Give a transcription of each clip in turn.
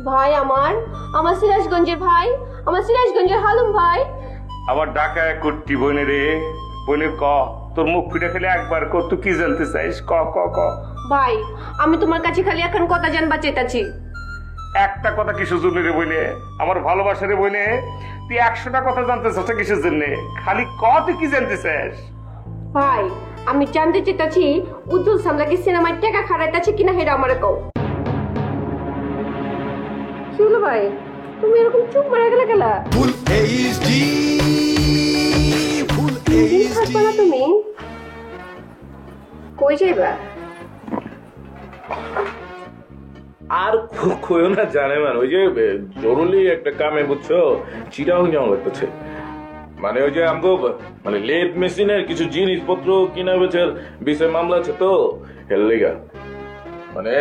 ভাই আমার আমার সিরাজগঞ্জের ভাই, আমার সিরাজগঞ্জের হালুম ভাই। আবার ঢাকায় করতি বনে রে, বনে ক তোর মুখ ফিরে খেলে একবার ক, তুই কি জানতে চাইস? ক ক ক। ভাই আমি তোমার কাছে খালি এখন কথা জানবা চেতাছি। একটা কথা কিসের জন্য রে বইনে? আমার ভালোবাসা রে বইনে, তুই 100টা কথা জানতে চাস কিসের জন্য? খালি ক, তুই কি জানতে চাস? ভাই আমি জানতে চেতাছি উজ্জ্বল সামলা কি সিনেমায় টাকা খারাইতাছে কিনা হেরা আমারে কও। কি হলো ভাই, তুমি এরকম চুপ মারা গেলে কেলা? Full HD, full HD. তুমি কই যাইবা? আর কইও না জানে মান, ওই যে জরুরি একটা কামে বুঝছো, চিটাও যাওয়া লাগতেছে। মানে ওই যে আমগো মানে লেদ মেশিনের কিছু জিনিসপত্র কিনা বেচার বিষয় মামলা আছে তো, এর লেগা মানে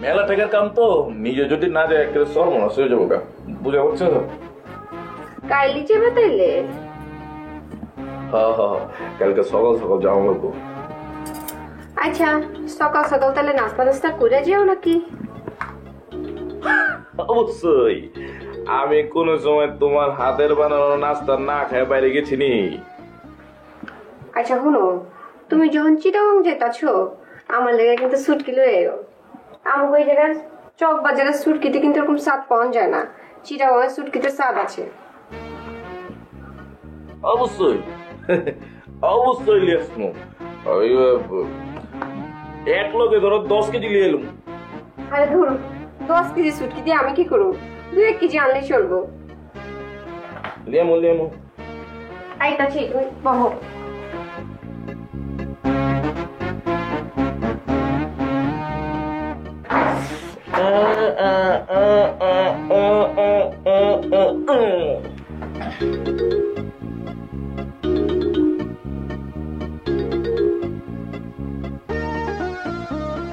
মেলা টাকার কাম তো, নিজে যদি না যায় একটা সর্বনাশ হয়ে যাবো। বুঝা পারছো? কাইলি যাবে তাইলে? হ্যাঁ, কালকে সকাল সকাল যাওয়া লাগবো। আচ্ছা সকাল সকাল তাহলে নাস্তা নাস্তা করে যাও নাকি? অবশ্যই, আমি কোন সময় তোমার হাতের বানানো নাস্তা না খেয়ে বাইরে গেছি নি। আচ্ছা শুনো, তুমি যখন চিটাগং যেতাছো আমার লেগে কিন্তু সুটকি লয়ে এও। আমাকে ওই জায়গার চক বাজারের সুটকিতে কিন্তু এরকম স্বাদ পাওয়া যায় না, চিটাগং এর সুটকিতে স্বাদ আছে। অবশ্যই অবশ্যই লিয়াসমু। ওই এক লোকে ধরো 10 কেজি লিয়ে এলুম। আরে ধরো 10 কেজি সুটকি দিয়ে আমি কি করবো? 2-1 কেজি আনলে চলবো। লিয়ামু আইতাছি, তুমি বহো।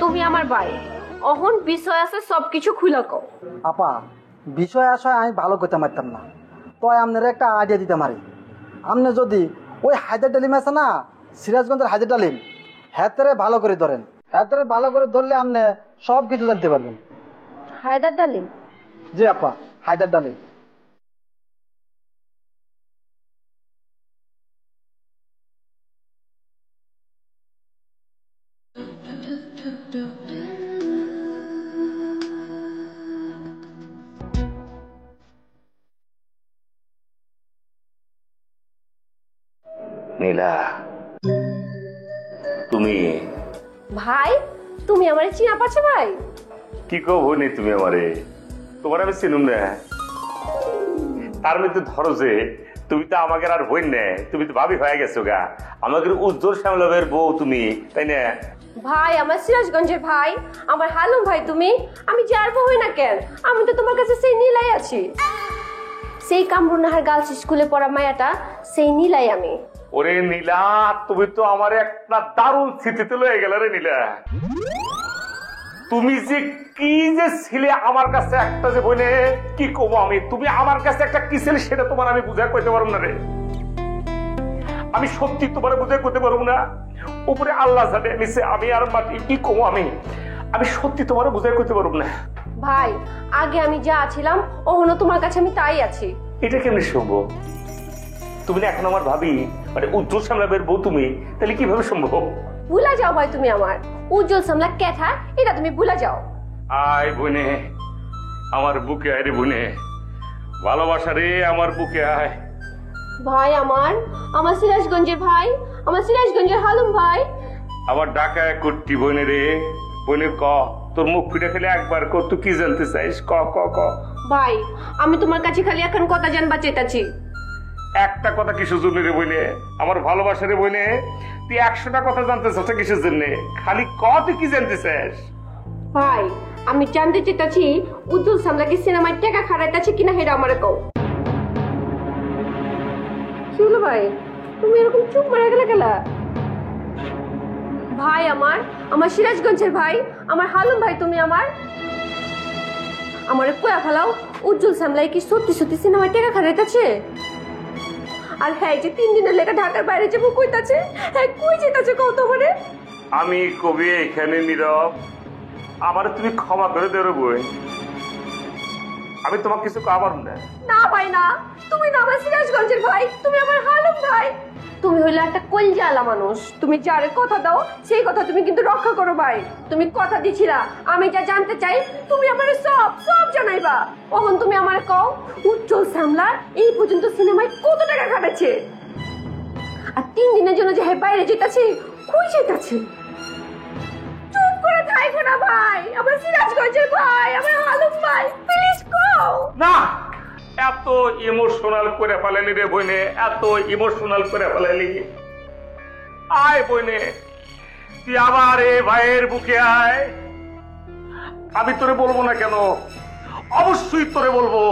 তুমি আমার ভাই, অহন বিষয় আছে সবকিছু খুলে কও। আপা বিষয় আশয় আমি ভালো করতে পারতাম না, তো আপনার একটা আইডিয়া দিতে পারি। আপনি যদি ওই হায়দার ডালিম আছে না, সিরাজগঞ্জের হায়দার ডালিম, হাতেরে ভালো করে ধরেন। হাতেরে ভালো করে ধরলে আপনি সব কিছু জানতে পারবেন। হায়দার ডালিম? জি আপা, হায়দার ডালিম। নীলা, তুমি ভাই তুমি আমারে চিনা পাচ্ছ? ভাই কি কব নি তুমি আমারে? তোমার আমি চিনুম না। তার মধ্যে ধরো যে তুমি তো আমাকে আর হইন না, তুমি তো ভাবি হয়ে গেছো গা, আমাকে উজ্জ্বল শ্যামলাবের বউ তুমি, তাই না? ভাই আমার সিরাজগঞ্জের ভাই, আমার হালুম ভাই তুমি। আমি যার বউ হই না কেন, আমি তো তোমার কাছে সেই নীলাই আছি। সেই কামরুনাহার গার্লস স্কুলে পড়া মায়াটা, সেই নীলাই আমি। ওরে নীলা, তুমি তো আমার একটা দারুণ স্মৃতিতে লয়ে গেলে রে নীলা। তুমি যে কি যে ছিলে আমার কাছে, একটা যে বলে কি কব আমি, তুমি আমার কাছে একটা কি ছিলে সেটা তোমার আমি বুঝাই কইতে পারবো না রে। আমি সত্যি তোমার বুঝাই কইতে পারবো না। উপরে আল্লাহ জানে আমি আর মাটি কি কব আমি, আমি সত্যি তোমার বুঝাই কইতে পারবো না। ভাই আগে আমি যা ছিলাম ওহনো তোমার কাছে আমি তাই আছি। এটা কেমনি সম্ভব? তুমি না এখন আমার ভাবি, মানে উজ্জ্বল শ্যামলাবের বউ তুমি, তাহলে কিভাবে সম্ভব? ভুলা যাও ভাই তুমি আমার উজ্জ্বল সামলা ক্যাথা, এটা তুমি ভুলা যাও। আয় বনে, আমার বুকে আয় রে বনে, ভালোবাসা রে আমার বুকে আয়। ভাই আমার আমার সিরাজগঞ্জের ভাই, আমার সিরাজগঞ্জের হালুম ভাই। আবার ঢাকায় করতি বনে রে, বনে ক তোর মুখ ফিরে খেলে একবার ক, তুই কি জানতে চাইস? ক ক ক। ভাই আমি তোমার কাছে খালি এখন কথা জানবা চেতাছি। একটা কথা কিসের জন্য রে বইলে? আমার ভালোবাসা রে বইলে, তুই 100টা কথা জানতে চাস কিসের জন্য? খালি ক, তুই কি জানতে চাস? ভাই আমি জানতে চেতাছি উজ্জ্বল সামলা কি সিনেমায় টাকা খারাইতাছে কিনা হেরা আমারে কও। কি হলো ভাই, তুমি এরকম চুপ মারা গেলে কেলা? ভাই আমার আমার সিরাজগঞ্জের ভাই, আমার হালুম ভাই তুমি আমার। আমারে কয়া ফেলাও উজ্জ্বল সামলাই কি সত্যি সত্যি সিনেমায় টাকা খারাইতাছে? আর হ্যাঁ যে 3 দিনের লেখা ঢাকার বাইরে যাবো কইতাছে, হ্যাঁ কই যেতাছে কও তোমারে? আমি কবি এখানে নীরব, আমার তুমি ক্ষমা করে দেবে বই। আমি তোমাকে কিছু খাবার না। না ভাই না, তুমি না আমার সিরাজগঞ্জের ভাই, তুমি আমার হালুম ভাই। তুমি হইলে একটা কলজালা মানুষ, তুমি যারে কথা দাও সেই কথা তুমি কিন্তু রক্ষা করো ভাই। তুমি কথা দিছিলা আমি যা জানতে চাই তুমি আমারে সব সব জানাইবা। কখন তুমি আমারে কও উজ্জ্বল সামলার এই পর্যন্ত সিনেমায় কত টাকা খাটাচ্ছে, আর 3 দিনের জন্য যে বাইরে যেতেছে কই যেতেছে? চুপ করে থাইকো না ভাই, আমার সিরাজগঞ্জের ভাই, আমার হালুম ভাই, প্লিজ কও না, এত ইমোশনাল করে ফেলালি রে বইনে, এত ইমোশনাল করে ফেলালি। আয় বইনে, তুই আবার এ ভাইয়ের বুকে আয়। আমি তোরে বলবো না কেন, অবশ্যই তোরে বলবো।